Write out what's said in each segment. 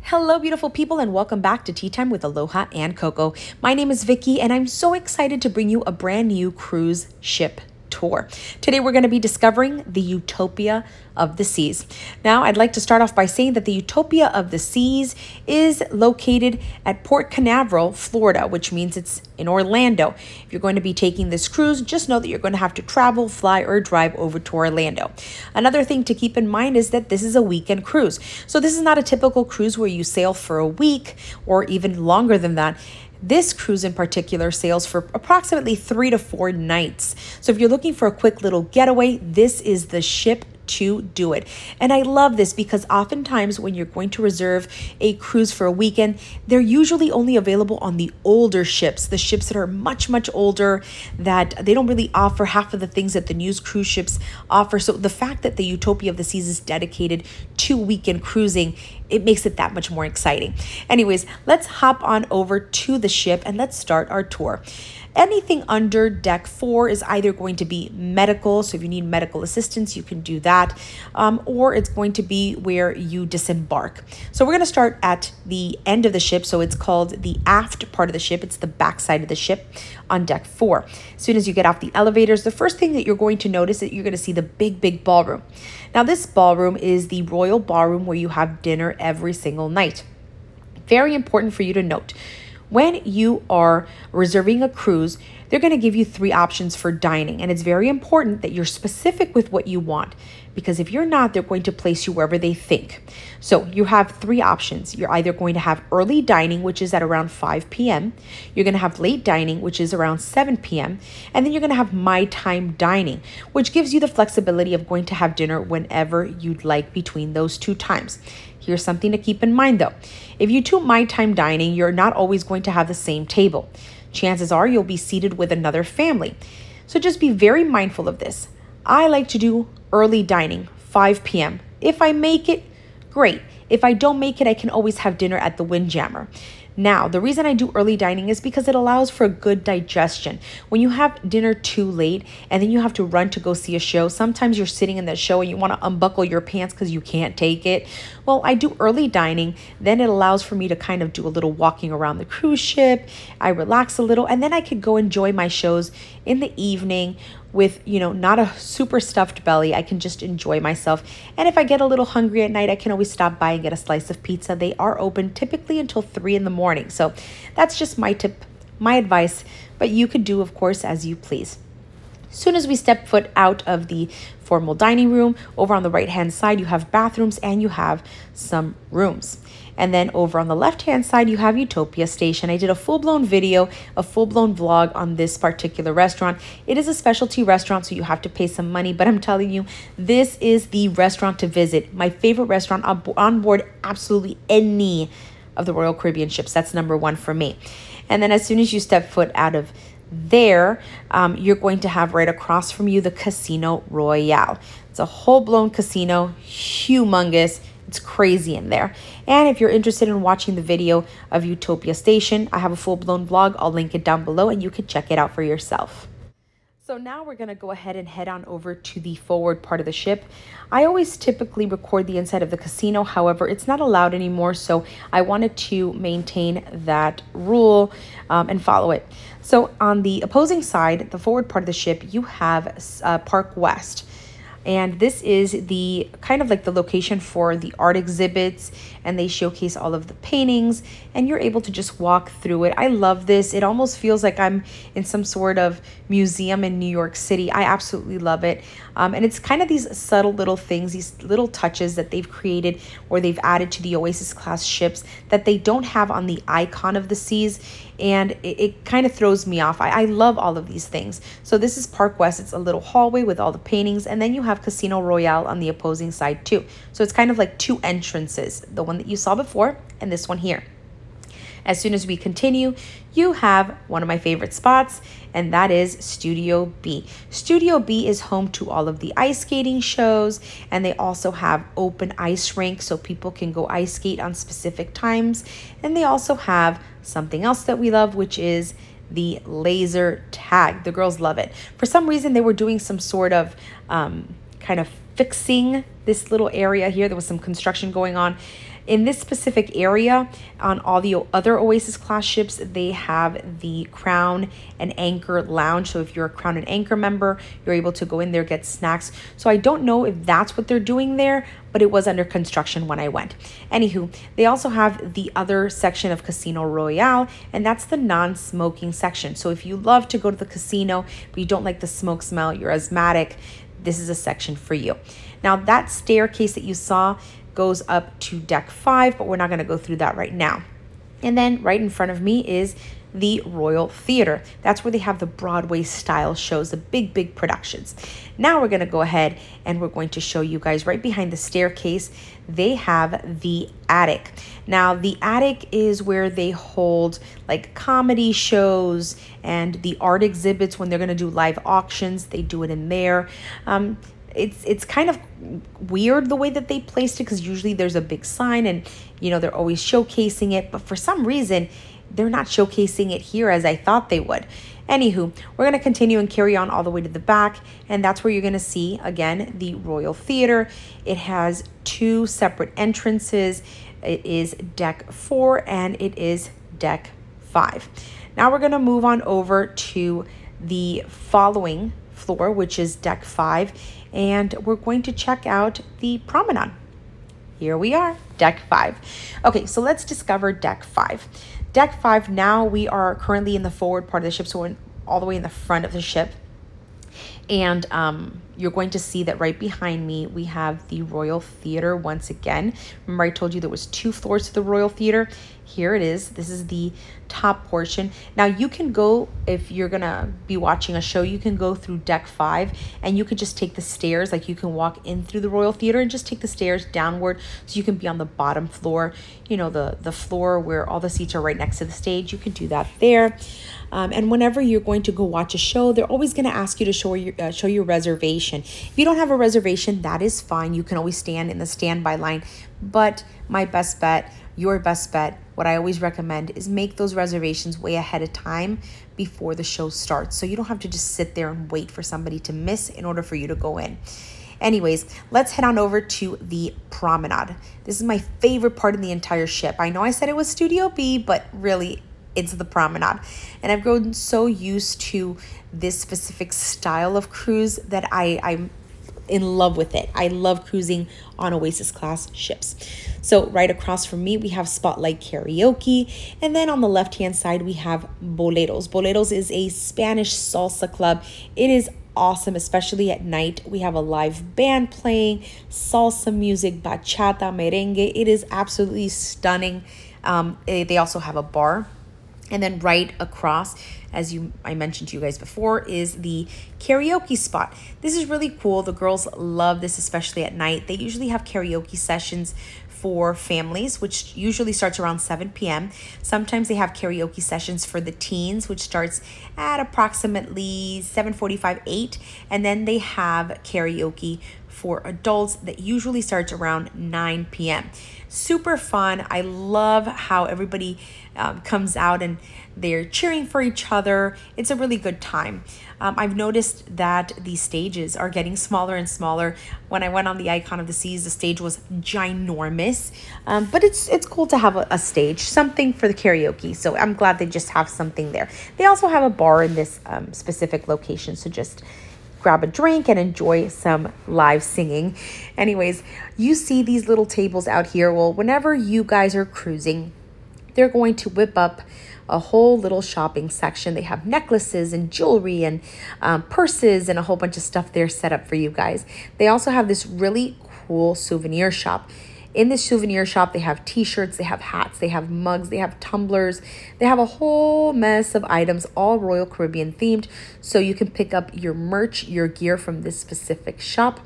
Hello, beautiful people, and welcome back to Tea Time with Aloha and Coco. My name is Vicky, and I'm so excited to bring you a brand new cruise ship tour. Today, we're going to be discovering the Utopia of the Seas. Now, I'd like to start off by saying that the Utopia of the Seas is located at Port Canaveral, Florida, which means it's in Orlando. If you're going to be taking this cruise, just know that you're going to have to travel, fly, or drive over to Orlando. Another thing to keep in mind is that this is a weekend cruise. So this is not a typical cruise where you sail for a week or even longer than that. This cruise in particular sails for approximately 3 to 4 nights. So if you're looking for a quick little getaway, this is the ship to do it. And I love this because oftentimes when you're going to reserve a cruise for a weekend, they're usually only available on the older ships, the ships that are much older, that they don't really offer half of the things that the new cruise ships offer. So the fact that the Utopia of the Seas is dedicated to weekend cruising, it makes it that much more exciting. Anyways, let's hop on over to the ship and let's start our tour. Anything under deck 4 is either going to be medical, so if you need medical assistance, you can do that, or it's going to be where you disembark. So we're going to start at the end of the ship, so it's called the aft part of the ship. It's the back side of the ship on deck 4. As soon as you get off the elevators, the first thing that you're going to notice is that you're going to see the big ballroom. Now, this ballroom is the royal ballroom where you have dinner every single night. Very important for you to note. When you are reserving a cruise, they're going to give you 3 options for dining. And it's very important that you're specific with what you want, because if you're not, they're going to place you wherever they think. So you have 3 options. You're either going to have early dining, which is at around 5 p.m. You're going to have late dining, which is around 7 p.m. And then you're going to have my time dining, which gives you the flexibility of going to have dinner whenever you'd like between those 2 times. Here's something to keep in mind though. If you do my time dining, you're not always going to have the same table. Chances are you'll be seated with another family. So just be very mindful of this. I like to do early dining, 5 p.m. If I make it, great. If I don't make it, I can always have dinner at the Windjammer. Now, the reason I do early dining is because it allows for a good digestion. When you have dinner too late and then you have to run to go see a show, sometimes you're sitting in that show and you want to unbuckle your pants because you can't take it. Well, I do early dining, then it allows for me to kind of do a little walking around the cruise ship. I relax a little, and then I could go enjoy my shows in the evening with, not a super stuffed belly. I can just enjoy myself. And if I get a little hungry at night, I can always stop by and get a slice of pizza. They are open typically until 3 in the morning. So that's just my tip, my advice, but you could do, of course, as you please. As soon as we step foot out of the formal dining room, over on the right-hand side, you have bathrooms and you have some rooms. And then over on the left-hand side, you have Utopia Station. I did a full-blown video, a full-blown vlog on this particular restaurant. It is a specialty restaurant, so you have to pay some money. But I'm telling you, this is the restaurant to visit. My favorite restaurant on board absolutely any of the Royal Caribbean ships. That's #1 for me. And then as soon as you step foot out of there, you're going to have right across from you the Casino Royale. It's a whole-blown casino, humongous. It's crazy in there. And if you're interested in watching the video of Utopia Station, I have a full-blown vlog. I'll link it down below and you can check it out for yourself. So now we're going to go ahead and head on over to the forward part of the ship. I always typically record the inside of the casino. However, it's not allowed anymore. So I wanted to maintain that rule and follow it. So on the opposing side, the forward part of the ship, you have Park West. And this is the kind of like the location for the art exhibits, and they showcase all of the paintings and you're able to just walk through it. I love this. It almost feels like I'm in some sort of museum in New York City. I absolutely love it. And it's kind of these subtle little things, these little touches that they've created or they've added to the Oasis class ships that they don't have on the Icon of the Seas. And it kind of throws me off. I love all of these things. So this is Park West. It's a little hallway with all the paintings. And then you have Casino Royale on the opposing side too. So it's kind of like 2 entrances. The one that you saw before and this one here. As soon as we continue, you have one of my favorite spots, and that is Studio B. Studio B is home to all of the ice skating shows, and they also have open ice rinks so people can go ice skate on specific times. And they also have something else that we love, which is the laser tag. The girls love it. For some reason, they were doing some sort of kind of fixing this little area here. There was some construction going on. In this specific area, on all the other Oasis class ships, they have the Crown and Anchor lounge. So if you're a Crown and Anchor member, you're able to go in there, get snacks. So I don't know if that's what they're doing there, but it was under construction when I went. Anywho, they also have the other section of Casino Royale, and that's the non-smoking section. So if you love to go to the casino, but you don't like the smoke smell, you're asthmatic, this is a section for you. Now that staircase that you saw goes up to deck 5, but we're not going to go through that right now. And then right in front of me is the Royal Theater. That's where they have the Broadway style shows, the big productions. Now we're going to go ahead and we're going to show you guys right behind the staircase, they have the attic. Now the attic is where they hold like comedy shows and the art exhibits. When they're going to do live auctions, they do it in there. It's kind of weird the way that they placed it, because usually there's a big sign and, you know, they're always showcasing it. But for some reason, they're not showcasing it here as I thought they would. Anywho, we're going to continue and carry on all the way to the back. And that's where you're going to see, again, the Royal Theater. It has 2 separate entrances. It is deck 4 and it is deck 5. Now we're going to move on over to the following floor, which is deck 5. And we're going to check out the promenade. Here we are, deck 5. Okay, so let's discover deck 5. Deck 5, now we are currently in the forward part of the ship, so we're all the way in the front of the ship. And you're going to see that right behind me, we have the Royal Theater once again. Remember I told you there was 2 floors to the Royal Theater? Here it is. This is the top portion. Now you can go, if you're gonna be watching a show, you can go through deck 5 and you can just take the stairs. Like you can walk in through the Royal Theater and just take the stairs downward, so you can be on the bottom floor, you know, the floor where all the seats are right next to the stage. You can do that there. And whenever you're going to go watch a show, they're always going to ask you to show your reservation. If you don't have a reservation, that is fine. You can always stand in the standby line. But my best bet, your best bet, what I always recommend is make those reservations way ahead of time before the show starts. So you don't have to just sit there and wait for somebody to miss in order for you to go in. Anyways, let's head on over to the promenade. This is my favorite part in the entire ship. I know I said it was Studio B, but really, it's the promenade. And I've grown so used to this specific style of cruise that I'm in love with it. I love cruising on Oasis class ships. So right across from me, we have Spotlight Karaoke. And then on the left-hand side, we have Boleros. Boleros is a Spanish salsa club. It is awesome, especially at night. We have a live band playing, salsa music, bachata, merengue. It is absolutely stunning. They also have a bar. And then right across, as I mentioned to you guys before, is the karaoke spot. This is really cool. The girls love this, especially at night. They usually have karaoke sessions for families, which usually starts around 7 p.m. Sometimes they have karaoke sessions for the teens, which starts at approximately 7:45, 8. And then they have karaoke for adults that usually starts around 9 p.m. Super fun. I love how everybody comes out and they're cheering for each other. It's a really good time. I've noticed that these stages are getting smaller and smaller. When I went on the Icon of the Seas, the stage was ginormous. But it's cool to have a stage, something for the karaoke. So I'm glad they just have something there. They also have a bar in this specific location. So just grab a drink and enjoy some live singing. Anyways, you see these little tables out here. Well, whenever you guys are cruising, they're going to whip up a whole little shopping section. They have necklaces and jewelry and purses and a whole bunch of stuff there set up for you guys. They also have this really cool souvenir shop. In this souvenir shop, they have t-shirts, they have hats, they have mugs, they have tumblers. They have a whole mess of items, all Royal Caribbean themed. So you can pick up your merch, your gear from this specific shop.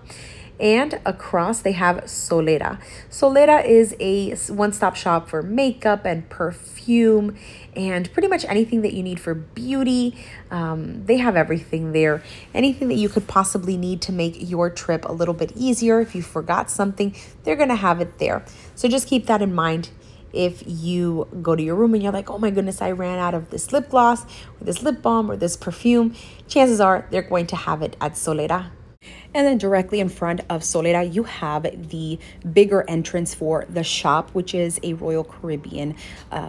And across, they have Solera. Solera is a one-stop shop for makeup and perfume and pretty much anything that you need for beauty. They have everything there. Anything that you could possibly need to make your trip a little bit easier. If you forgot something, they're going to have it there. So just keep that in mind. If you go to your room and you're like, oh my goodness, I ran out of this lip gloss or this lip balm or this perfume, chances are they're going to have it at Solera. And then directly in front of Solera, you have the bigger entrance for the shop, which is a Royal Caribbean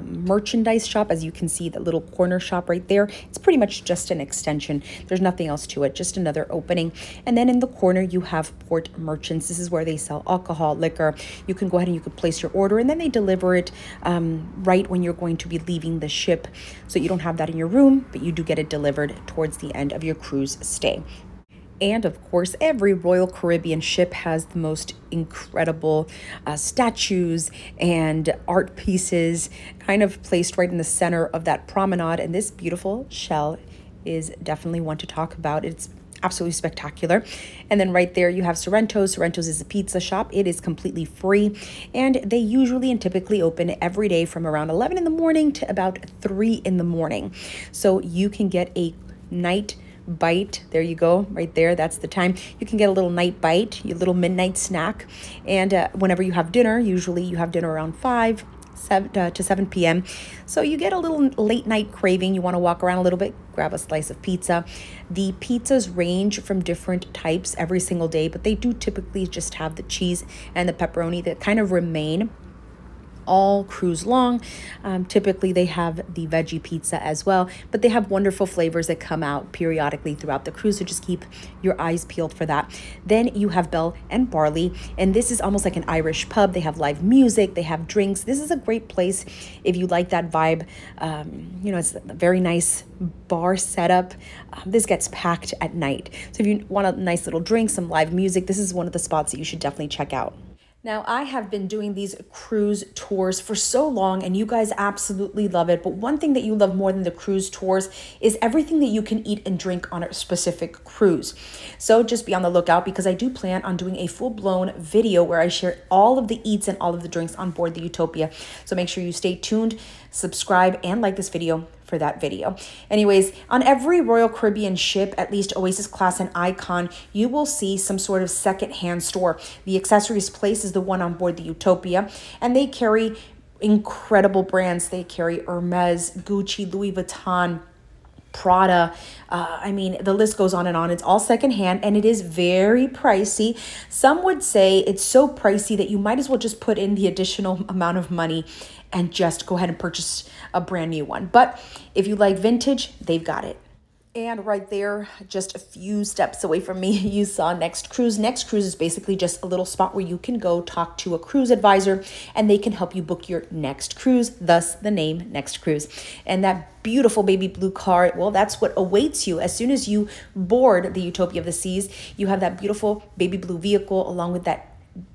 merchandise shop. As you can see, the little corner shop right there, it's pretty much just an extension. There's nothing else to it, just another opening. And then in the corner, you have port merchants. This is where they sell alcohol, liquor. You can go ahead and you can place your order, and then they deliver it right when you're going to be leaving the ship. So you don't have that in your room, but you do get it delivered towards the end of your cruise stay. And of course, every Royal Caribbean ship has the most incredible statues and art pieces kind of placed right in the center of that promenade. And this beautiful shell is definitely one to talk about. It's absolutely spectacular. And then right there you have Sorrento's. Sorrento's is a pizza shop. It is completely free, and they usually and typically open every day from around 11 in the morning to about 3 in the morning. So you can get a night bite. There you go, right there. That's the time. You can get a little night bite, your little midnight snack. And whenever you have dinner, usually you have dinner around 7 p.m. So you get a little late night craving. You want to walk around a little bit, grab a slice of pizza. The pizzas range from different types every single day, but they do typically just have the cheese and the pepperoni that kind of remain all cruise long. Typically they have the veggie pizza as well, but they have wonderful flavors that come out periodically throughout the cruise, so just keep your eyes peeled for that. Then you have Bell and Barley, and this is almost like an Irish pub. They have live music, they have drinks. This is a great place if you like that vibe. You know, it's a very nice bar setup. This gets packed at night, so if you want a nice little drink, some live music, this is one of the spots that you should definitely check out. Now, I have been doing these cruise tours for so long, and you guys absolutely love it. But one thing that you love more than the cruise tours is everything that you can eat and drink on a specific cruise. So just be on the lookout, because I do plan on doing a full-blown video where I share all of the eats and all of the drinks on board the Utopia. So make sure you stay tuned, subscribe, and like this video for that video. Anyways, on every Royal Caribbean ship, at least Oasis Class and Icon, you will see some sort of secondhand store. The accessories place is the one on board the Utopia, and they carry incredible brands. They carry Hermes, Gucci, Louis Vuitton, Prada. I mean, the list goes on and on. It's all secondhand, and it is very pricey. Some would say it's so pricey that you might as well just put in the additional amount of money and just go ahead and purchase a brand new one. But if you like vintage, they've got it. And right there, just a few steps away from me, you saw Next Cruise. Next Cruise is basically just a little spot where you can go talk to a cruise advisor, and they can help you book your next cruise, thus the name Next Cruise. And that beautiful baby blue car, well, that's what awaits you as soon as you board the Utopia of the Seas. You have that beautiful baby blue vehicle along with that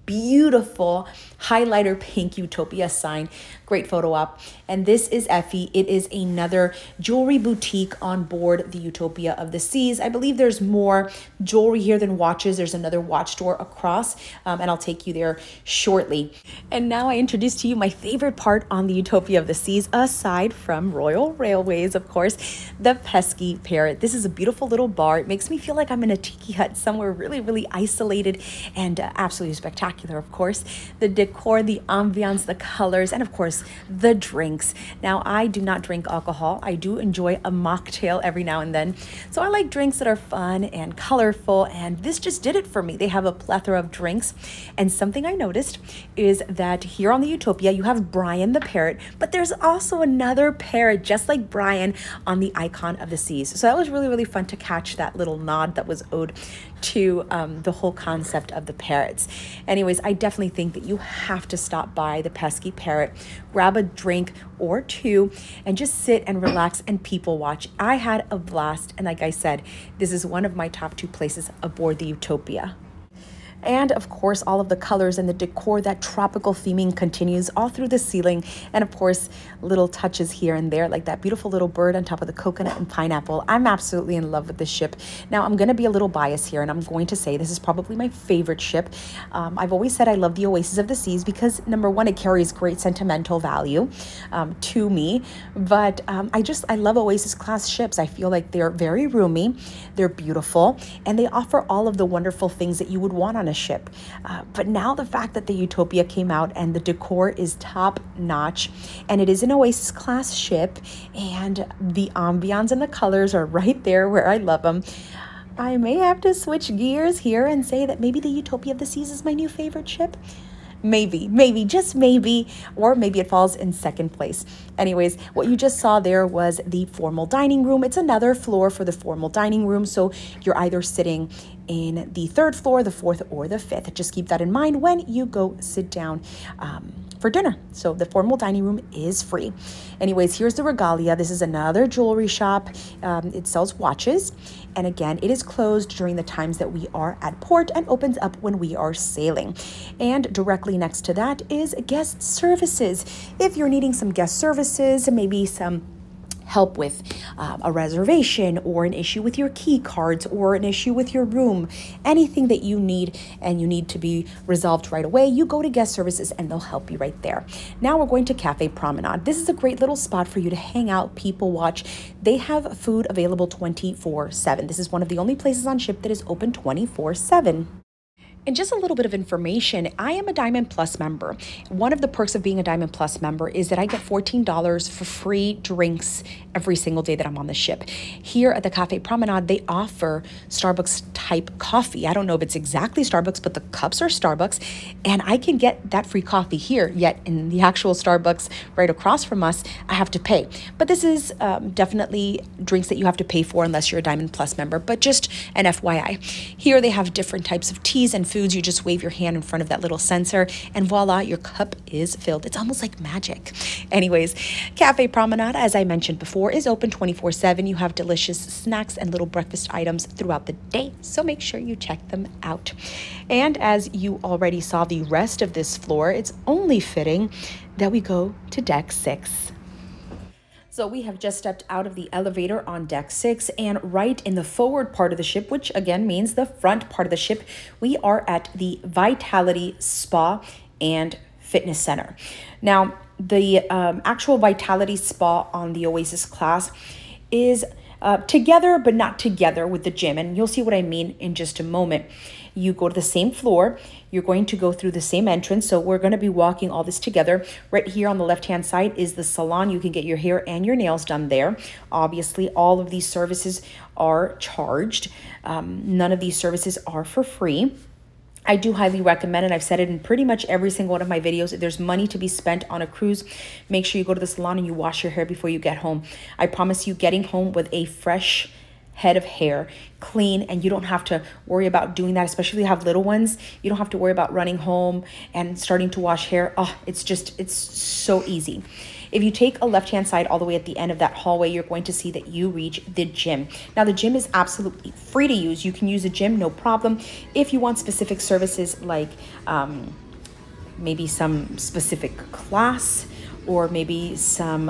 beautiful highlighter pink Utopia sign. Great photo op. And this is Effie. It is another jewelry boutique on board the Utopia of the Seas. I believe there's more jewelry here than watches. There's another watch store across, and I'll take you there shortly. And now I introduce to you my favorite part on the Utopia of the Seas, aside from Royal Railways, of course, the Pesky Parrot. This is a beautiful little bar. It makes me feel like I'm in a tiki hut somewhere really, really isolated and absolutely spectacular, of course. The decor, the ambiance, the colors, and of course, the drinks. Now, I do not drink alcohol. I do enjoy a mocktail every now and then. So I like drinks that are fun and colorful, and this just did it for me. They have a plethora of drinks. And something I noticed is that here on the Utopia, you have Brian the parrot, but there's also another parrot just like Brian on the Icon of the Seas. So that was really, really fun to catch that little nod that was owed to the whole concept of the parrots. Anyways, I definitely think that you have to stop by the Pesky Parrot, grab a drink or two, and just sit and relax and people watch. I had a blast, and like I said, this is one of my top 2 places aboard the Utopia. And of course, all of the colors and the decor, that tropical theming continues all through the ceiling. And of course, little touches here and there, like that beautiful little bird on top of the coconut and pineapple. I'm absolutely in love with this ship. Now, I'm going to be a little biased here, and I'm going to say this is probably my favorite ship. I've always said I love the Oasis of the Seas because, number one, it carries great sentimental value to me. But I love Oasis class ships. I feel like they're very roomy, they're beautiful, and they offer all of the wonderful things that you would want on a ship. But now the fact that the Utopia came out and the decor is top notch, and it is an Oasis class ship, and the ambiance and the colors are right there where I love them, I may have to switch gears here and say that maybe the Utopia of the Seas is my new favorite ship. Maybe, just maybe, or maybe it falls in second place. Anyways, what you just saw there was the formal dining room. It's another floor for the formal dining room, so you're either sitting in the third floor, the fourth, or the fifth. Just keep that in mind when you go sit down for dinner. So the formal dining room is free. Anyways, here's the Regalia. This is another jewelry shop. It sells watches. And again, it is closed during the times that we are at port and opens up when we are sailing. And directly next to that is guest services. If you're needing some guest services, maybe some help with a reservation or an issue with your key cards or an issue with your room, anything that you need and you need to be resolved right away, you go to guest services and they'll help you right there. Now we're going to Cafe Promenade. This is a great little spot for you to hang out, people watch. They have food available 24/7. This is one of the only places on ship that is open 24/7. And just a little bit of information, I am a Diamond Plus member. One of the perks of being a Diamond Plus member is that I get $14 for free drinks every single day that I'm on the ship. Here at the Cafe Promenade, they offer Starbucks type coffee. I don't know if it's exactly Starbucks, but the cups are Starbucks, and I can get that free coffee here, yet in the actual Starbucks right across from us, I have to pay. But this is definitely drinks that you have to pay for unless you're a Diamond Plus member, but just an FYI. Here they have different types of teas and foods. You just wave your hand in front of that little sensor and voila, your cup is filled. It's almost like magic. Anyways, Cafe Promenade, as I mentioned before, is open 24/7. You have delicious snacks and little breakfast items throughout the day, so make sure you check them out. And as you already saw the rest of this floor, it's only fitting that we go to deck 6. So we have just stepped out of the elevator on deck 6, and right in the forward part of the ship, which again means the front part of the ship, we are at the Vitality Spa and Fitness Center. Now, the actual Vitality Spa on the Oasis class is together, but not together with the gym. And you'll see what I mean in just a moment. You go to the same floor. You're going to go through the same entrance. So we're going to be walking all this together. Right here on the left-hand side is the salon. You can get your hair and your nails done there. Obviously, all of these services are charged. None of these services are for free. I do highly recommend, and I've said it in pretty much every single one of my videos, if there's money to be spent on a cruise, make sure you go to the salon and you wash your hair before you get home. I promise you, getting home with a fresh head of hair, clean, and you don't have to worry about doing that, especially if you have little ones. You don't have to worry about running home and starting to wash hair. Oh, it's so easy. If you take a left-hand side all the way at the end of that hallway, you're going to see that you reach the gym. Now, the gym is absolutely free to use. You can use a gym, no problem. If you want specific services like maybe some specific class or maybe some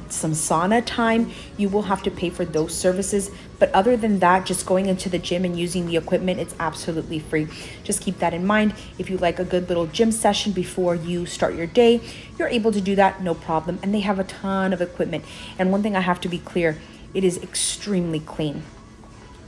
sauna time, you will have to pay for those services. But other than that, just going into the gym and using the equipment, it's absolutely free. Just keep that in mind. If you like a good little gym session before you start your day, you're able to do that, no problem. And they have a ton of equipment. And one thing I have to be clear, it is extremely clean.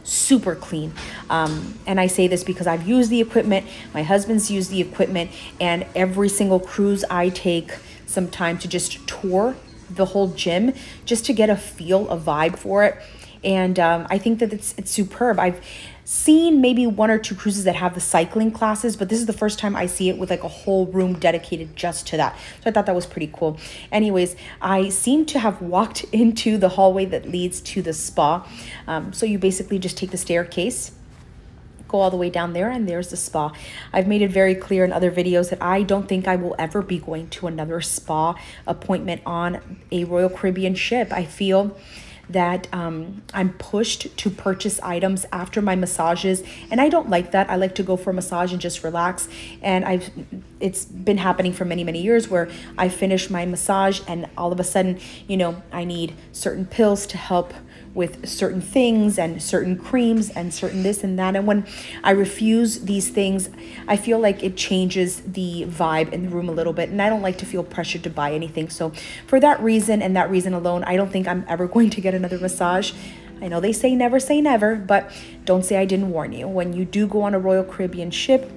Super clean. And I say this because I've used the equipment, my husband's used the equipment, and every single cruise I take some time to just tour the whole gym just to get a feel, a vibe for it. And I think that it's superb. I've seen maybe 1 or 2 cruises that have the cycling classes, but this is the first time I see it with like a whole room dedicated just to that. So I thought that was pretty cool. Anyways, I seem to have walked into the hallway that leads to the spa. So you basically just take the staircase, go all the way down there, and there's the spa. I've made it very clear in other videos that I don't think I will ever be going to another spa appointment on a Royal Caribbean ship. I feel that I'm pushed to purchase items after my massages, and I don't like that. I like to go for a massage and just relax. And it's been happening for many years where I finish my massage and all of a sudden, you know, I need certain pills to help with certain things and certain creams and certain this and that. And when I refuse these things, I feel like it changes the vibe in the room a little bit. And I don't like to feel pressured to buy anything. So for that reason and that reason alone, I don't think I'm ever going to get another massage. I know they say never, but don't say I didn't warn you. When you do go on a Royal Caribbean ship,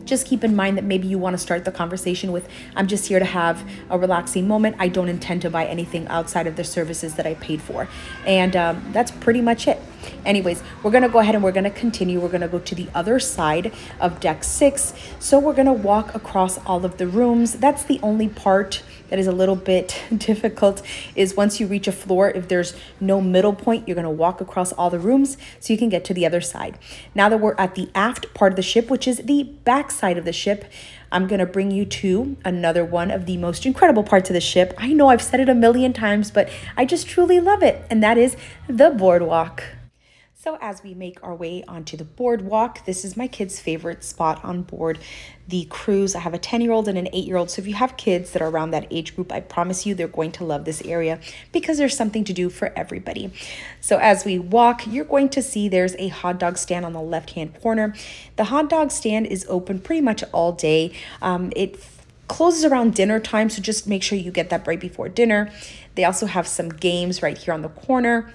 Just keep in mind that maybe you want to start the conversation with, I'm just here to have a relaxing moment. I don't intend to buy anything outside of the services that I paid for. And that's pretty much it. Anyways, we're going to go ahead and we're going to continue. We're going to go to the other side of deck 6. So we're going to walk across all of the rooms. That's the only part that is a little bit difficult, is once you reach a floor, if there's no middle point, you're going to walk across all the rooms so you can get to the other side. Now that we're at the aft part of the ship, which is the back side of the ship, I'm going to bring you to another one of the most incredible parts of the ship. I know I've said it a million times, but I just truly love it, and that is the boardwalk. So as we make our way onto the boardwalk, this is my kids' favorite spot on board the cruise. I have a 10-year-old and an 8-year-old. So if you have kids that are around that age group, I promise you they're going to love this area because there's something to do for everybody. So as we walk, you're going to see there's a hot dog stand on the left-hand corner. The hot dog stand is open pretty much all day. It closes around dinner time, so just make sure you get that right before dinner. They also have some games right here on the corner.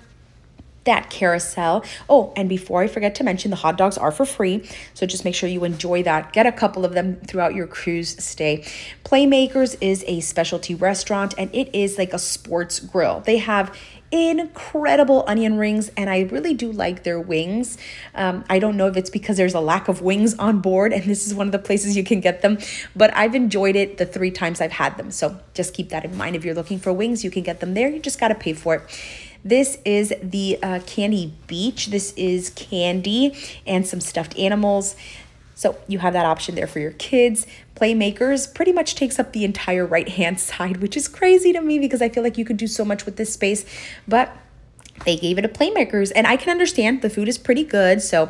That carousel. Oh, and before I forget to mention, the hot dogs are for free, so just make sure you enjoy that. Get a couple of them throughout your cruise stay. Playmakers is a specialty restaurant, and it is like a sports grill. They have incredible onion rings, and I really do like their wings. I don't know if it's because there's a lack of wings on board and this is one of the places you can get them, but I've enjoyed it the 3 times I've had them. So just keep that in mind. If you're looking for wings, you can get them there. You just got to pay for it. This is the Candy Beach. This is candy and some stuffed animals. So you have that option there for your kids. Playmakers pretty much takes up the entire right-hand side, which is crazy to me because I feel like you could do so much with this space, but they gave it a Playmakers, and I can understand the food is pretty good. So,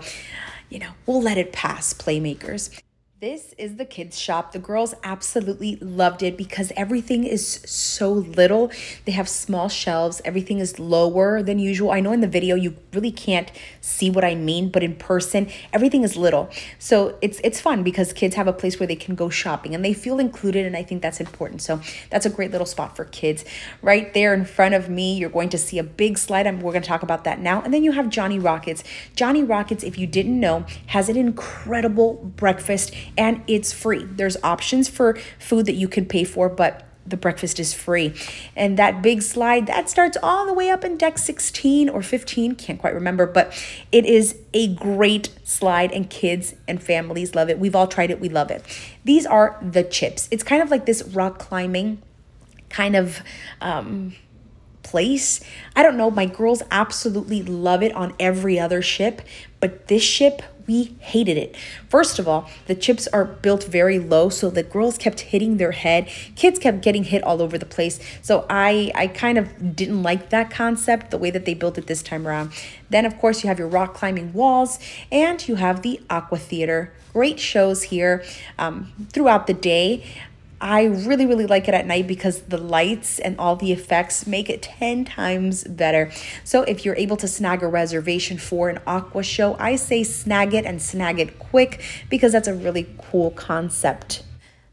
we'll let it pass, Playmakers. This is the kids shop. The girls absolutely loved it because everything is so little. They have small shelves. Everything is lower than usual. I know in the video you really can't see what I mean, but in person, everything is little. So it's fun because kids have a place where they can go shopping and they feel included, and I think that's important. So that's a great little spot for kids. Right there in front of me, you're going to see a big slide. We're going to talk about that now. And then you have Johnny Rockets. Johnny Rockets, if you didn't know, has an incredible breakfast, and it's free. There's options for food that you can pay for, but the breakfast is free. And that big slide, that starts all the way up in deck 16 or 15, can't quite remember, but it is a great slide and kids and families love it. We've all tried it, we love it. These are the chips. It's kind of like this rock climbing kind of place. I don't know, my girls absolutely love it on every other ship, but this ship, we hated it. First of all, the chips are built very low, so the girls kept hitting their head. Kids kept getting hit all over the place. So I kind of didn't like that concept, the way that they built it this time around. Then, of course, you have your rock climbing walls, and you have the Aqua Theater. Great shows here throughout the day. I really, really like it at night because the lights and all the effects make it 10 times better. So if you're able to snag a reservation for an aqua show, I say snag it and snag it quick because that's a really cool concept.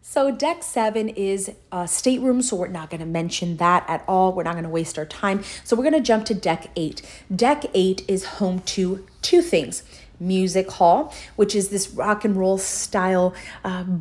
So deck 7 is a stateroom, so we're not going to mention that at all. We're not going to waste our time. So we're going to jump to deck 8. Deck 8 is home to 2 things. Music Hall, which is this rock and roll style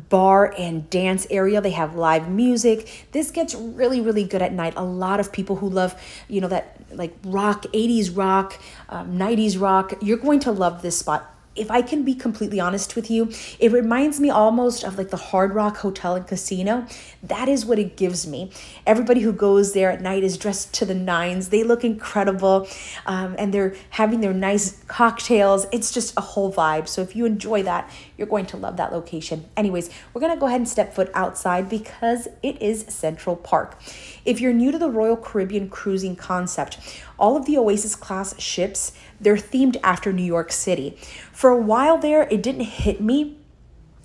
bar and dance area. They have live music. This gets really, really good at night. A lot of people who love, that like rock, 80s rock, 90s rock, you're going to love this spot. If I can be completely honest with you, it reminds me almost of like the Hard Rock Hotel and Casino. That is what it gives me. Everybody who goes there at night is dressed to the nines. They look incredible, and they're having their nice cocktails. It's just a whole vibe. So if you enjoy that, you're going to love that location. Anyways, we're going to go ahead and step foot outside because it is Central Park. If you're new to the Royal Caribbean cruising concept, all of the Oasis class ships, they're themed after New York City. For a while there, it didn't hit me.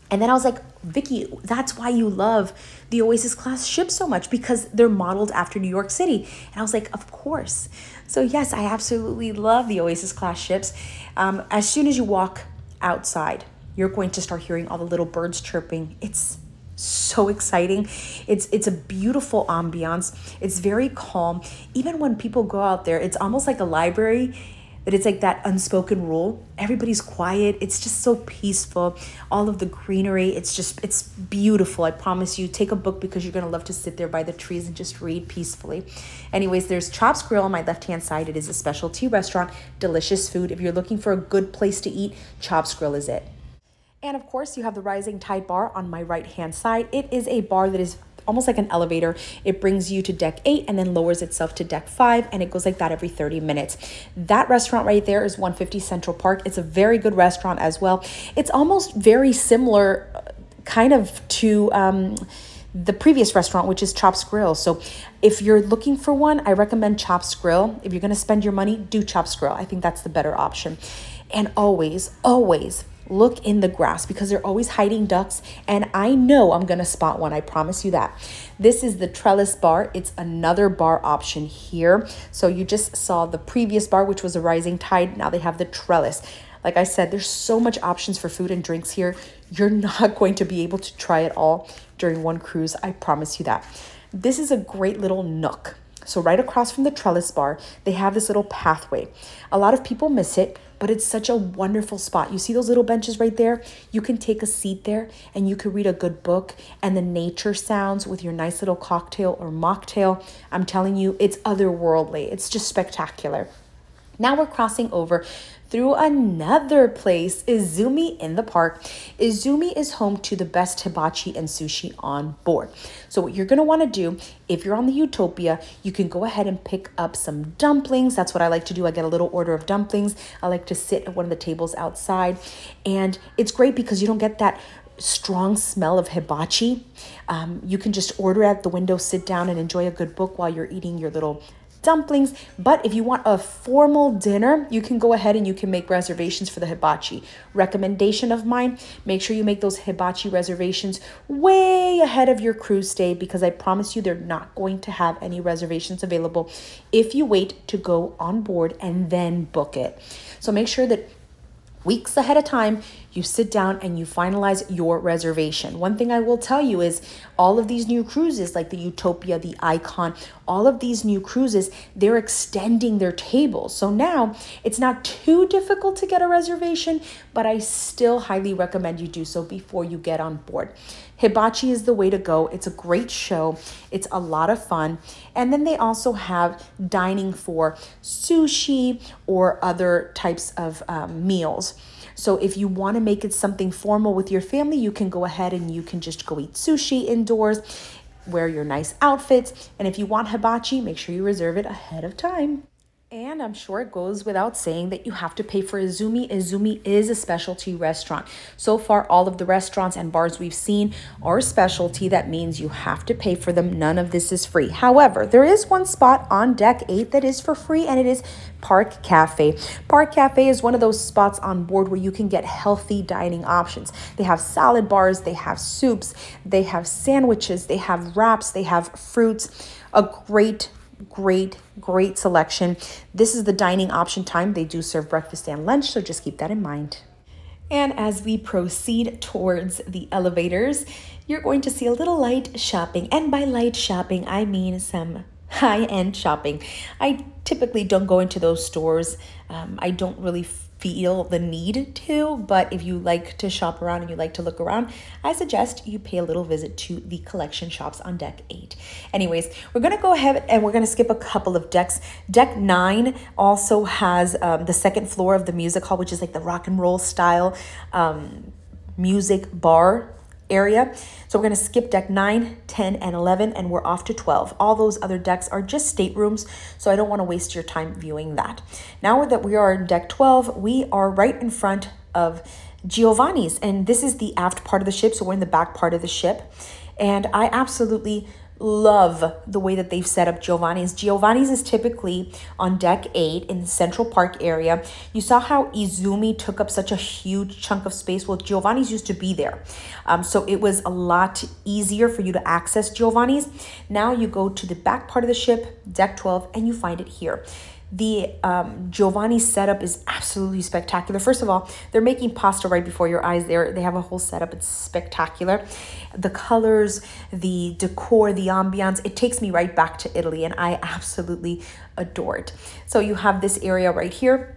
And then I was like, Vicky, that's why you love the Oasis class ships so much, because they're modeled after New York City. And I was like, of course. So yes, I absolutely love the Oasis class ships. As soon as you walk outside, you're going to start hearing all the little birds chirping. It's so exciting. It's a beautiful ambiance. It's very calm. Even when people go out there, it's almost like a library. that it's like that unspoken rule. Everybody's quiet. It's just so peaceful. All of the greenery, it's beautiful. I promise you, take a book because you're going to love to sit there by the trees and just read peacefully. Anyways, there's Chops Grill on my left-hand side. It is a specialty restaurant, delicious food. If you're looking for a good place to eat, Chops Grill is it. And of course, you have the Rising Tide Bar on my right-hand side. It is a bar that is almost like an elevator. It brings you to deck 8 and then lowers itself to deck 5, and it goes like that every 30 minutes. That restaurant right there is 150 Central Park. It's a very good restaurant as well. It's almost very similar kind of to the previous restaurant, which is Chops Grill. So if you're looking for one, I recommend Chops Grill. If you're going to spend your money, do Chops Grill. I think that's the better option. And always, always look in the grass because they're always hiding ducks, and I know I'm gonna spot one. I promise you that. This is the Trellis Bar. It's another bar option here. So you just saw the previous bar, which was a Rising Tide. Now they have the Trellis. Like I said, there's so much options for food and drinks here. You're not going to be able to try it all during one cruise. I promise you that. This is a great little nook. So right across from the Trellis Bar, they have this little pathway. A lot of people miss it, but it's such a wonderful spot. You see those little benches right there? You can take a seat there and you can read a good book, and the nature sounds with your nice little cocktail or mocktail. I'm telling you, it's otherworldly. It's just spectacular. Now we're crossing over through another place, Izumi in the park. Izumi is home to the best hibachi and sushi on board. So what you're gonna wanna do, if you're on the Utopia, you can go ahead and pick up some dumplings. That's what I like to do. I get a little order of dumplings. I like to sit at one of the tables outside. And it's great because you don't get that strong smell of hibachi. You can just order at the window, sit down and enjoy a good book while you're eating your little dumplings. But if you want a formal dinner, you can go ahead and you can make reservations for the hibachi. Recommendation of mine, make sure you make those hibachi reservations way ahead of your cruise stay, because I promise you they're not going to have any reservations available if you wait to go on board and then book it. So make sure that weeks ahead of time, you sit down and you finalize your reservation. One thing I will tell you is all of these new cruises like the Utopia, the Icon, all of these new cruises, they're extending their tables. So now it's not too difficult to get a reservation, but I still highly recommend you do so before you get on board. Hibachi is the way to go. It's a great show. It's a lot of fun. And then they also have dining for sushi or other types of meals. So if you want to make it something formal with your family, you can go ahead and you can just go eat sushi indoors, wear your nice outfits. And if you want hibachi, make sure you reserve it ahead of time. And I'm sure it goes without saying that you have to pay for Izumi. Izumi is a specialty restaurant. So far, all of the restaurants and bars we've seen are specialty. That means you have to pay for them. None of this is free. However, there is one spot on deck 8 that is for free, and it is Park Cafe. Park Cafe is one of those spots on board where you can get healthy dining options. They have salad bars, they have soups, they have sandwiches, they have wraps, they have fruits. A great selection. This is the dining option time. They do serve breakfast and lunch, so just keep that in mind. And as we proceed towards the elevators, you're going to see a little light shopping. And by light shopping, I mean some high-end shopping. I typically don't go into those stores. I don't really feel the need to, but if you like to shop around and you like to look around, I suggest you pay a little visit to the collection shops on deck 8. Anyways, we're going to go ahead and we're going to skip a couple of decks. Deck 9 also has the second floor of the music hall, which is like the rock and roll style music bar area. So we're going to skip deck 9, 10, and 11, and we're off to 12. All those other decks are just staterooms, so I don't want to waste your time viewing that. Now that we are in deck 12, we are right in front of Giovanni's, and this is the aft part of the ship, so we're in the back part of the ship. And I absolutely love the way that they've set up Giovanni's. Giovanni's is typically on deck 8 in the Central Park area. You saw how Izumi took up such a huge chunk of space. Well, Giovanni's used to be there. So it was a lot easier for you to access Giovanni's. Now you go to the back part of the ship, deck 12, and you find it here. The Giovanni setup is absolutely spectacular. First of all, they're making pasta right before your eyes there. They have a whole setup. It's spectacular. The colors, the decor, the ambiance, it takes me right back to Italy, and I absolutely adore it. So you have this area right here.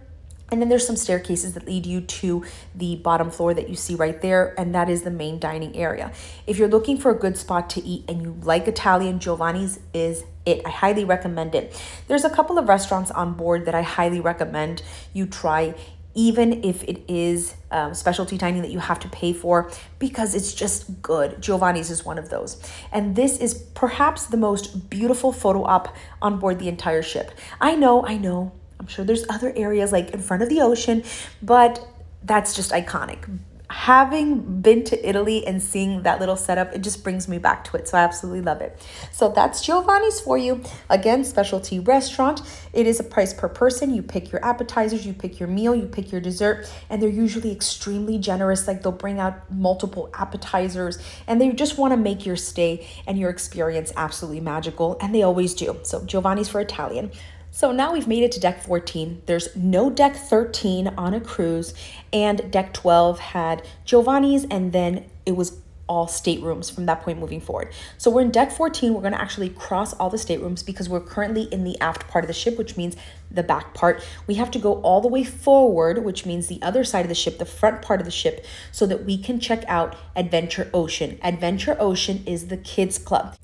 And then there's some staircases that lead you to the bottom floor that you see right there, and that is the main dining area. If you're looking for a good spot to eat and you like Italian, Giovanni's is it. I highly recommend it. There's a couple of restaurants on board that I highly recommend you try, even if it is specialty dining that you have to pay for, because it's just good. Giovanni's is one of those. And this is perhaps the most beautiful photo op on board the entire ship. I know. I'm sure there's other areas like in front of the ocean, but that's just iconic. Having been to Italy and seeing that little setup, it just brings me back to it. So I absolutely love it. So that's Giovanni's for you. Again, specialty restaurant. It is a price per person. You pick your appetizers, you pick your meal, you pick your dessert, and they're usually extremely generous. Like they'll bring out multiple appetizers and they just want to make your stay and your experience absolutely magical. And they always do. So Giovanni's for Italian. So now we've made it to deck 14. There's no deck 13 on a cruise, and deck 12 had Giovanni's, and then it was all staterooms from that point moving forward. So we're in deck 14. We're going to actually cross all the staterooms because we're currently in the aft part of the ship, which means the back part. We have to go all the way forward, which means the other side of the ship, the front part of the ship, so that we can check out Adventure Ocean. Adventure Ocean is the kids club.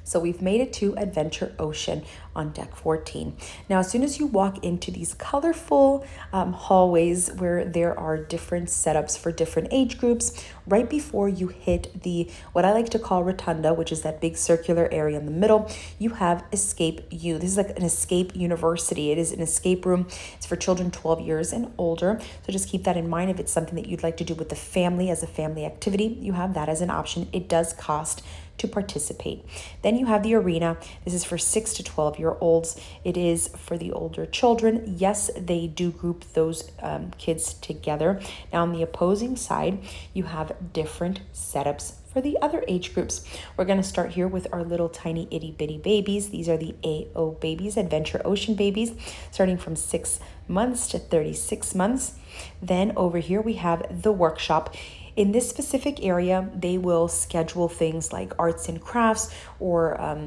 So we've made it to Adventure Ocean on deck 14. Now, as soon as you walk into these colorful hallways where there are different setups for different age groups, right before you hit the, what I like to call rotunda, which is that big circular area in the middle, you have Escape U. This is like an escape university. It is an escape room. It's for children 12 years and older. So just keep that in mind. If it's something that you'd like to do with the family as a family activity, you have that as an option. It does cost to participate. Then you have the arena. This is for 6 to 12-year-olds. It is for the older children. Yes, they do group those kids together. Now on the opposing side, you have different setups for the other age groups. We're going to start here with our little tiny itty bitty babies. These are the AO babies, Adventure Ocean babies, starting from 6 months to 36 months. Then over here we have the workshop. In this specific area, they will schedule things like arts and crafts or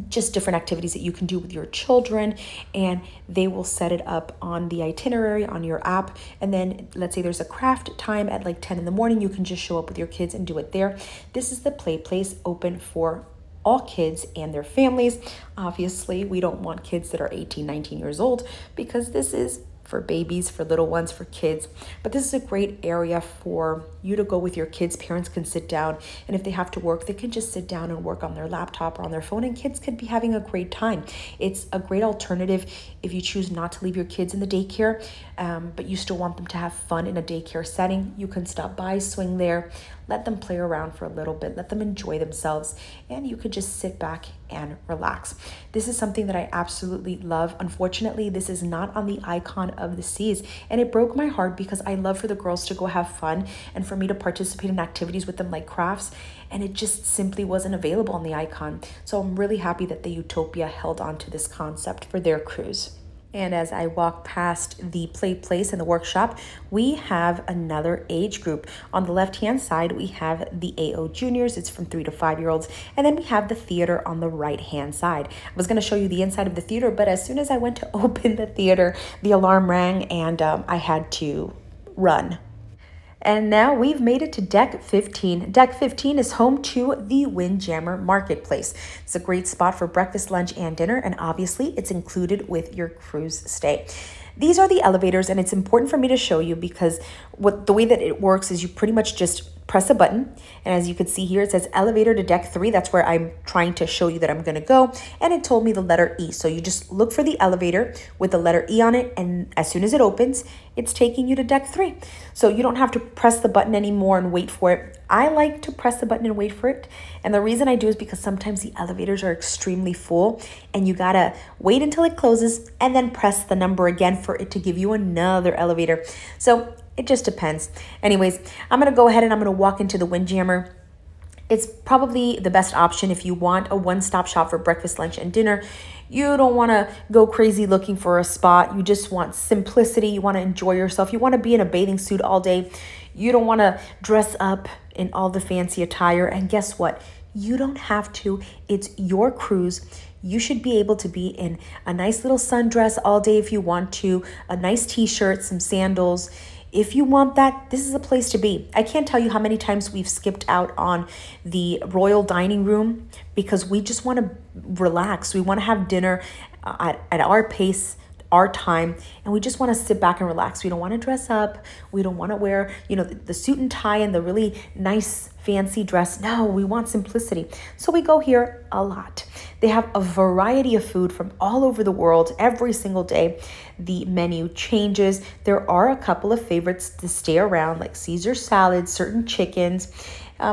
just different activities that you can do with your children, and they will set it up on the itinerary on your app. And then let's say there's a craft time at like 10 in the morning, you can just show up with your kids and do it there. This is the play place, open for all kids and their families. Obviously, we don't want kids that are 18, 19 years old because this is for babies, for little ones, for kids. But this is a great area for you to go with your kids. Parents can sit down, and if they have to work, they can just sit down and work on their laptop or on their phone, and kids could be having a great time. It's a great alternative if you choose not to leave your kids in the daycare, but you still want them to have fun in a daycare setting. You can stop by, swing there, let them play around for a little bit, let them enjoy themselves, and you could just sit back and relax. This is something that I absolutely love. Unfortunately, this is not on the Icon of the Seas, and it broke my heart because I love for the girls to go have fun and for me to participate in activities with them like crafts, and it just simply wasn't available on the Icon. So I'm really happy that the Utopia held on to this concept for their cruise. And as I walk past the play place and the workshop, we have another age group. On the left-hand side, we have the AO Juniors. It's from 3 to 5-year-olds. And then we have the theater on the right-hand side. I was going to show you the inside of the theater, but as soon as I went to open the theater, the alarm rang and I had to run. And now we've made it to deck 15. Deck 15 is home to the Windjammer Marketplace. It's a great spot for breakfast, lunch, and dinner, and obviously it's included with your cruise stay. These are the elevators, and it's important for me to show you because the way that it works is you pretty much just press a button, and as you can see here, it says elevator to deck 3. That's where I'm trying to show you that I'm going to go, and it told me the letter E. So you just look for the elevator with the letter E on it, and as soon as it opens, it's taking you to deck 3. So you don't have to press the button anymore and wait for it. I like to press the button and wait for it, and the reason I do is because sometimes the elevators are extremely full, and you gotta wait until it closes and then press the number again for it to give you another elevator. So it just depends. Anyways, I'm going to go ahead and I'm going to walk into the Windjammer. It's probably the best option if you want a one-stop shop for breakfast, lunch, and dinner. You don't want to go crazy looking for a spot. You just want simplicity. You want to enjoy yourself. You want to be in a bathing suit all day. You don't want to dress up in all the fancy attire. And guess what? You don't have to. It's your cruise. you should be able to be in a nice little sundress all day if you want to, a nice t-shirt, some sandals. If you want that, this is a place to be. I can't tell you how many times we've skipped out on the royal dining room because we just want to relax. We want to have dinner at our pace, our time, and we just want to sit back and relax. We don't want to dress up. We don't want to wear, the suit and tie and the really nice fancy dress. No, we want simplicity. So we go here a lot. They have a variety of food from all over the world every single day. The menu changes. There are a couple of favorites to stay around, like Caesar salad, certain chickens,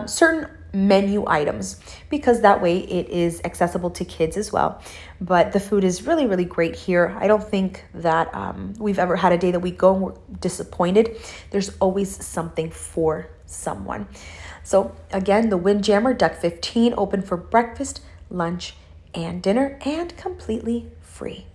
certain menu items, because that way it is accessible to kids as well. But the food is really, really great here. I don't think that we've ever had a day that we go and we're disappointed. There's always something for someone. So again, the Windjammer Deck 15, open for breakfast, lunch, and dinner, and completely free.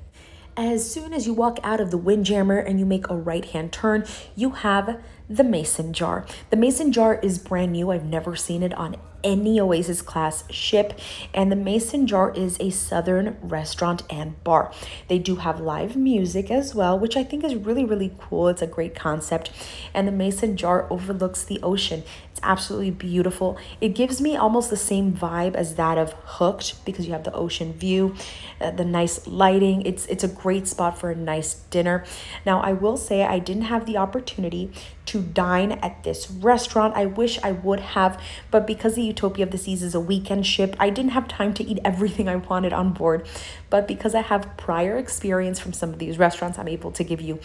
As soon as you walk out of the Windjammer and you make a right-hand turn, you have the Mason Jar. The Mason Jar is brand new. I've never seen it on any Oasis class ship, and the Mason Jar is a southern restaurant and bar. They do have live music as well, which I think is really, really cool. It's a great concept, and the Mason Jar overlooks the ocean. It's absolutely beautiful. It gives me almost the same vibe as that of Hooked because you have the ocean view, the nice lighting. It's a great spot for a nice dinner. Now, I will say I didn't have the opportunity to dine at this restaurant. I wish I would have, but because the Utopia of the Seas is a weekend ship, I didn't have time to eat everything I wanted on board. But because I have prior experience from some of these restaurants, I'm able to give you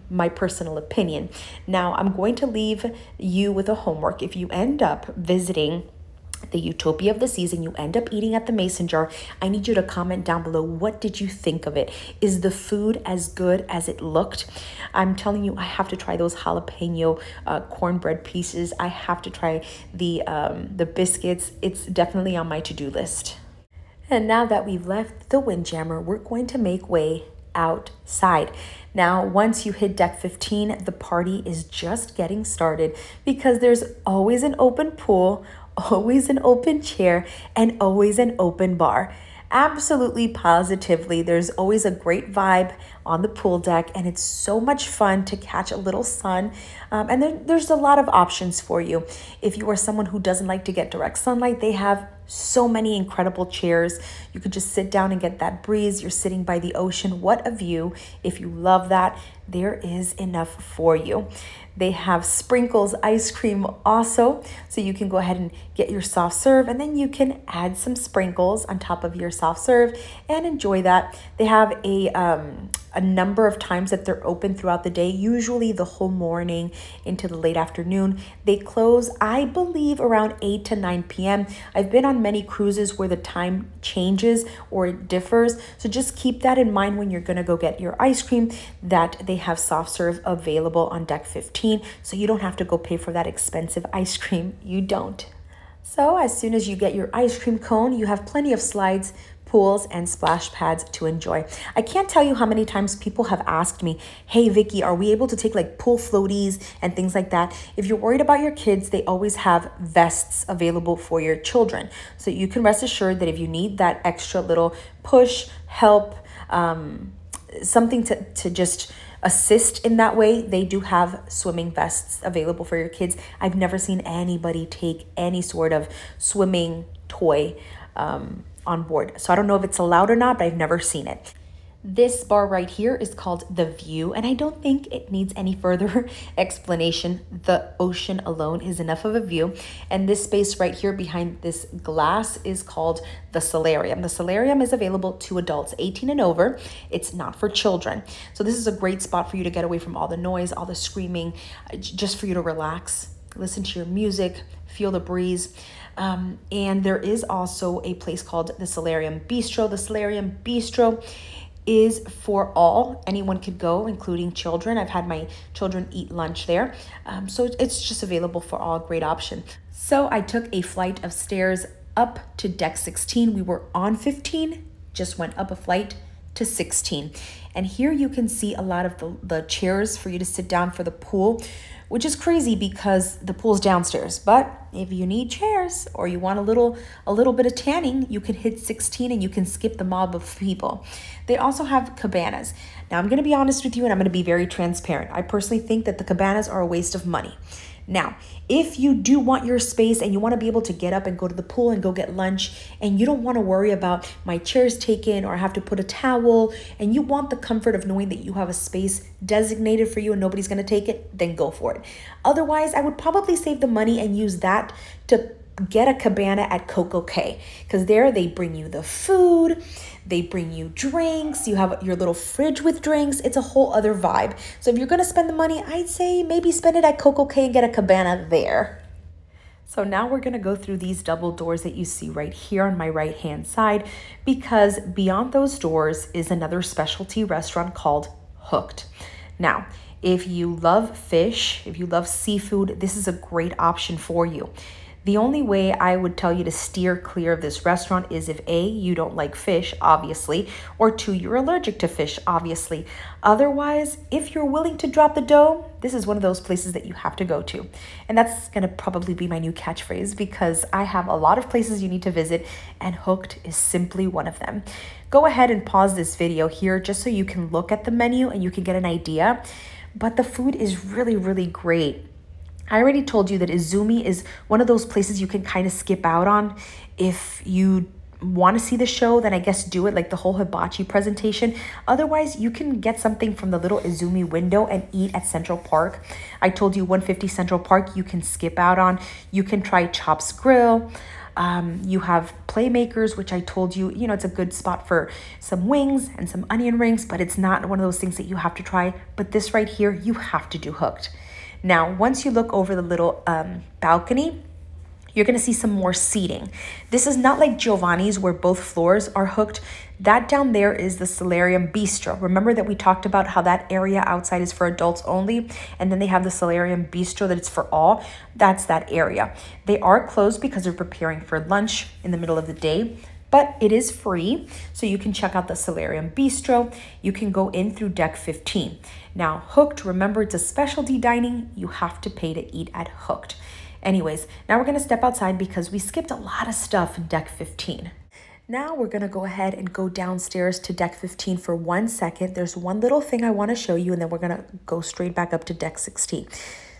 my personal opinion. Now, I'm going to leave you with a homework. If you end up visiting the Utopia of the Seas and you end up eating at the Mason Jar, I need you to comment down below, what did you think of it? Is the food as good as it looked? I'm telling you, I have to try those jalapeno cornbread pieces. I have to try the biscuits. It's definitely on my to-do list. And now that we've left the Windjammer, we're going to make way outside. Now, once you hit deck 15, the party is just getting started because there's always an open pool, always an open chair, and always an open bar. Absolutely, positively, there's always a great vibe on the pool deck, and it's so much fun to catch a little sun. And there's a lot of options for you. If you are someone who doesn't like to get direct sunlight, they have so many incredible chairs. You could just sit down and get that breeze. You're sitting by the ocean. What a view. If you love that, there is enough for you. They have sprinkles ice cream also, so you can go ahead and get your soft serve, and then you can add some sprinkles on top of your soft serve and enjoy that. They have a number of times that they're open throughout the day, usually the whole morning into the late afternoon. They close, I believe, around 8 to 9 p.m. I've been on many cruises where the time changes or it differs, so just keep that in mind when you're gonna go get your ice cream, that they have soft serve available on deck 15, so you don't have to go pay for that expensive ice cream. You don't. So as soon as you get your ice cream cone, you have plenty of slides, pools, and splash pads to enjoy. I can't tell you how many times people have asked me, hey Vicky, are we able to take like pool floaties and things like that? If you're worried about your kids, they always have vests available for your children. So you can rest assured that if you need that extra little push, help, something to just assist in that way, they do have swimming vests available for your kids. I've never seen anybody take any sort of swimming toy on board. So I don't know if it's allowed or not, but I've never seen it. This bar right here is called The View, and I don't think it needs any further explanation. The ocean alone is enough of a view. And this space right here behind this glass is called the Solarium. The Solarium is available to adults 18 and over. It's not for children. So this is a great spot for you to get away from all the noise, all the screaming, just for you to relax, listen to your music, feel the breeze. And there is also a place called the Solarium Bistro. The Solarium Bistro is for all. Anyone could go, including children. I've had my children eat lunch there. So it's just available for all. Great option. So I took a flight of stairs up to deck 16. We were on 15, just went up a flight to 16. And here you can see a lot of the chairs for you to sit down for the pool, which is crazy because the pool's downstairs. But if you need chairs or you want a little bit of tanning, you can hit 16 and you can skip the mob of people. They also have cabanas. Now, I'm going to be honest with you and I'm going to be very transparent. I personally think that the cabanas are a waste of money. Now, if you do want your space and you want to be able to get up and go to the pool and go get lunch, and you don't want to worry about my chair's taken or I have to put a towel, and you want the comfort of knowing that you have a space designated for you and nobody's going to take it, then go for it. Otherwise, I would probably save the money and use that to get a cabana at CocoCay, because there they bring you the food, they bring you drinks, you have your little fridge with drinks. It's a whole other vibe. So if you're going to spend the money, I'd say maybe spend it at CocoCay and get a cabana there. So now we're going to go through these double doors that you see right here on my right hand side, because beyond those doors is another specialty restaurant called Hooked. Now, if you love fish, if you love seafood, this is a great option for you. The only way I would tell you to steer clear of this restaurant is if A, you don't like fish, obviously, or 2, you're allergic to fish, obviously. Otherwise, if you're willing to drop the dough, this is one of those places that you have to go to. And that's going to probably be my new catchphrase, because I have a lot of places you need to visit and Hooked is simply one of them. Go ahead and pause this video here just so you can look at the menu and you can get an idea. But the food is really, really great. I already told you that Izumi is one of those places you can kind of skip out on. If you want to see the show, then I guess do it, like the whole hibachi presentation. Otherwise, you can get something from the little Izumi window and eat at Central Park. I told you 150 Central Park you can skip out on. You can try Chops Grill. You have Playmakers, which I told you, it's a good spot for some wings and some onion rings, but it's not one of those things that you have to try. But this right here, you have to do Hooked. Now, once you look over the little balcony, you're going to see some more seating. This is not like Giovanni's where both floors are hooked. That down there is the Solarium Bistro. Remember that we talked about how that area outside is for adults only, and then they have the Solarium Bistro that it's for all. That's that area. They are closed because they're preparing for lunch in the middle of the day, but it is free, so you can check out the Solarium Bistro. You can go in through deck 15. Now, Hooked, remember, it's a specialty dining. You have to pay to eat at Hooked. Anyways, now we're going to step outside because we skipped a lot of stuff in deck 15. Now we're going to go ahead and go downstairs to deck 15 for 1 second. There's one little thing I want to show you, and then we're going to go straight back up to deck 16.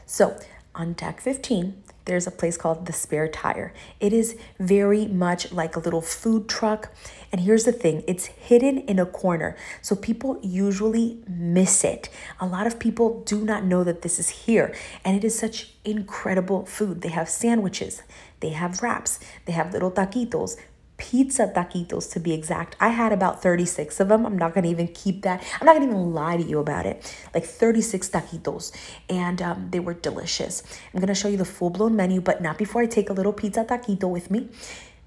So on deck 15, there's a place called The Spare Tire. It is very much like a little food truck. And here's the thing, it's hidden in a corner, so people usually miss it. A lot of people do not know that this is here, and it is such incredible food. They have sandwiches, they have wraps, they have little taquitos, pizza taquitos to be exact. I had about 36 of them. I'm not going to even keep that. I'm not going to even lie to you about it. Like 36 taquitos, and they were delicious. I'm going to show you the full-blown menu, but not before I take a little pizza taquito with me.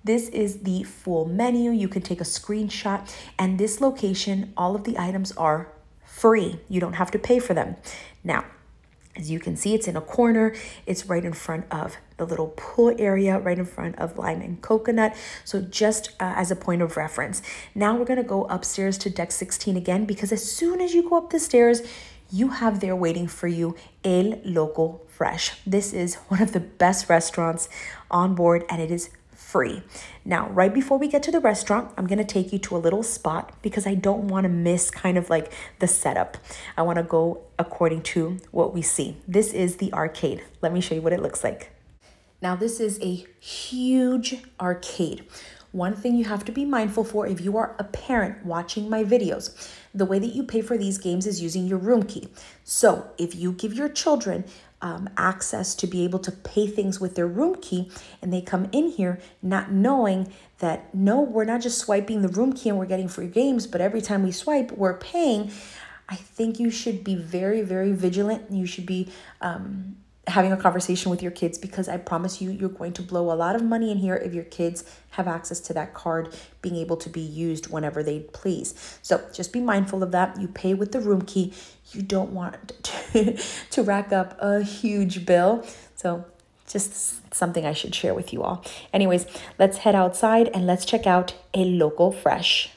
This is the full menu. You can take a screenshot, and this location, all of the items are free. You don't have to pay for them. Now, as you can see, it's in a corner. It's right in front of the little pool area, right in front of Lime and Coconut. So just as a point of reference. Now we're going to go upstairs to deck 16 again, because as soon as you go up the stairs, you have there waiting for you El Loco Fresh. This is one of the best restaurants on board, and it is free. Now, right before we get to the restaurant, I'm going to take you to a little spot because I don't want to miss kind of like the setup. I want to go according to what we see. This is the arcade. Let me show you what it looks like. Now, this is a huge arcade. One thing you have to be mindful for if you are a parent watching my videos, the way that you pay for these games is using your room key. So if you give your children access to be able to pay things with their room key, and they come in here not knowing that, no, we're not just swiping the room key and we're getting free games, but every time we swipe, we're paying, I think you should be very, very vigilant. You should be having a conversation with your kids, because I promise you, you're going to blow a lot of money in here if your kids have access to that card being able to be used whenever they please. So just be mindful of that. You pay with the room key. You don't want to rack up a huge bill. So just something I should share with you all. Anyways, let's head outside and let's check out El Loco Fresh.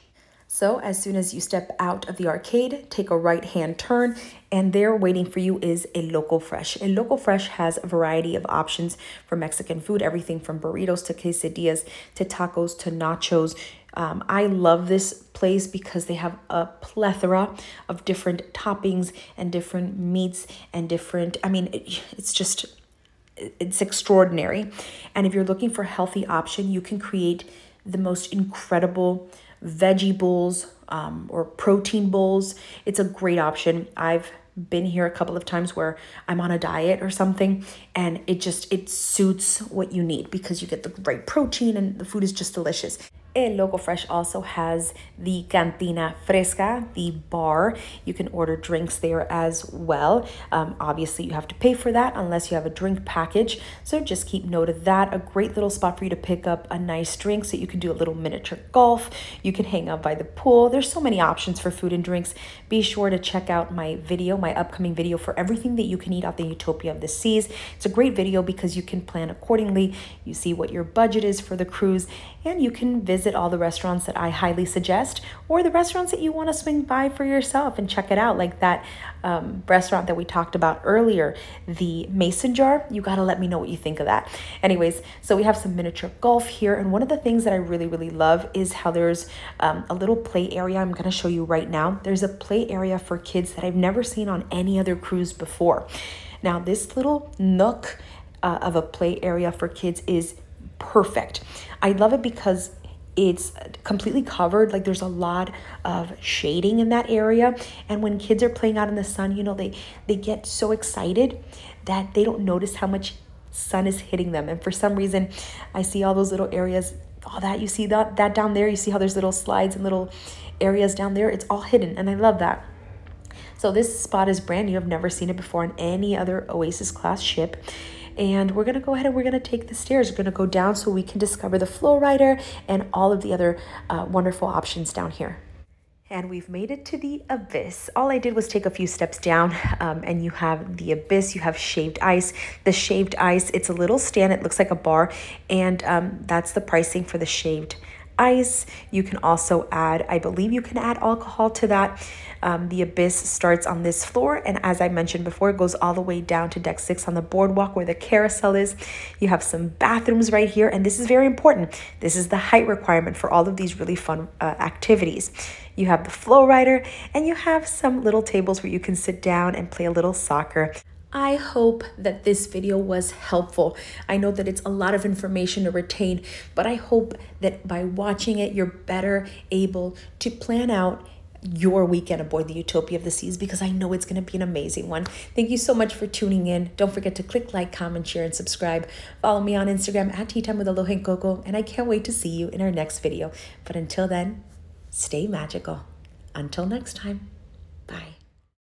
So as soon as you step out of the arcade, take a right-hand turn, and there waiting for you is a Loco Fresh. A Loco Fresh has a variety of options for Mexican food, everything from burritos to quesadillas to tacos to nachos. I love this place because they have a plethora of different toppings and different meats and different, it's extraordinary. And if you're looking for a healthy option, you can create the most incredible veggie bowls or protein bowls. It's a great option. I've been here a couple of times where I'm on a diet or something, and it suits what you need because you get the right protein and the food is just delicious. El Loco Fresh also has the Cantina Fresca, the bar. You can order drinks there as well. Obviously, you have to pay for that unless you have a drink package. So just keep note of that. A great little spot for you to pick up a nice drink so you can do a little miniature golf. You can hang out by the pool. There's so many options for food and drinks. Be sure to check out my upcoming video for everything that you can eat at the Utopia of the Seas. It's a great video because you can plan accordingly. You see what your budget is for the cruise, and you can visit all the restaurants that I highly suggest, or the restaurants that you want to swing by for yourself and check it out, like that restaurant that we talked about earlier, the Mason Jar. You got to let me know what you think of that. Anyways, so we have some miniature golf here, and one of the things that I really love is how there's a little play area. I'm going to show you right now. There's a play area for kids that I've never seen on any other cruise before. Now, this little nook of a play area for kids is perfect. I love it because it's completely covered. Like, there's a lot of shading in that area. And when kids are playing out in the sun, you know, they get so excited that they don't notice how much sun is hitting them. And for some reason, I see all those little areas, all that, you see that down there, you see how there's little slides and little areas down there. It's all hidden, and I love that. So this spot is brand new. I've never seen it before on any other Oasis class ship. And we're going to go ahead and we're going to take the stairs. We're going to go down so we can discover the flow rider and all of the other wonderful options down here. And we've made it to the Abyss. All I did was take a few steps down, and you have the Abyss. You have shaved ice. The shaved ice, it's a little stand. It looks like a bar, and that's the pricing for the shaved ice. You can also add, I believe you can add alcohol to that. The Abyss starts on this floor, and as I mentioned before, it goes all the way down to deck 6 on the boardwalk where the carousel is. You have some bathrooms right here, and this is very important. This is the height requirement for all of these really fun activities. You have the flow rider, and you have some little tables where you can sit down and play a little soccer. I hope that this video was helpful. I know that it's a lot of information to retain, but I hope that by watching it, you're better able to plan out your weekend aboard the Utopia of the Seas, because I know it's going to be an amazing one. Thank you so much for tuning in. Don't forget to click like, comment, share, and subscribe. Follow me on Instagram at Teatime with Aloha and Coco, and I can't wait to see you in our next video. But until then, stay magical. Until next time, bye.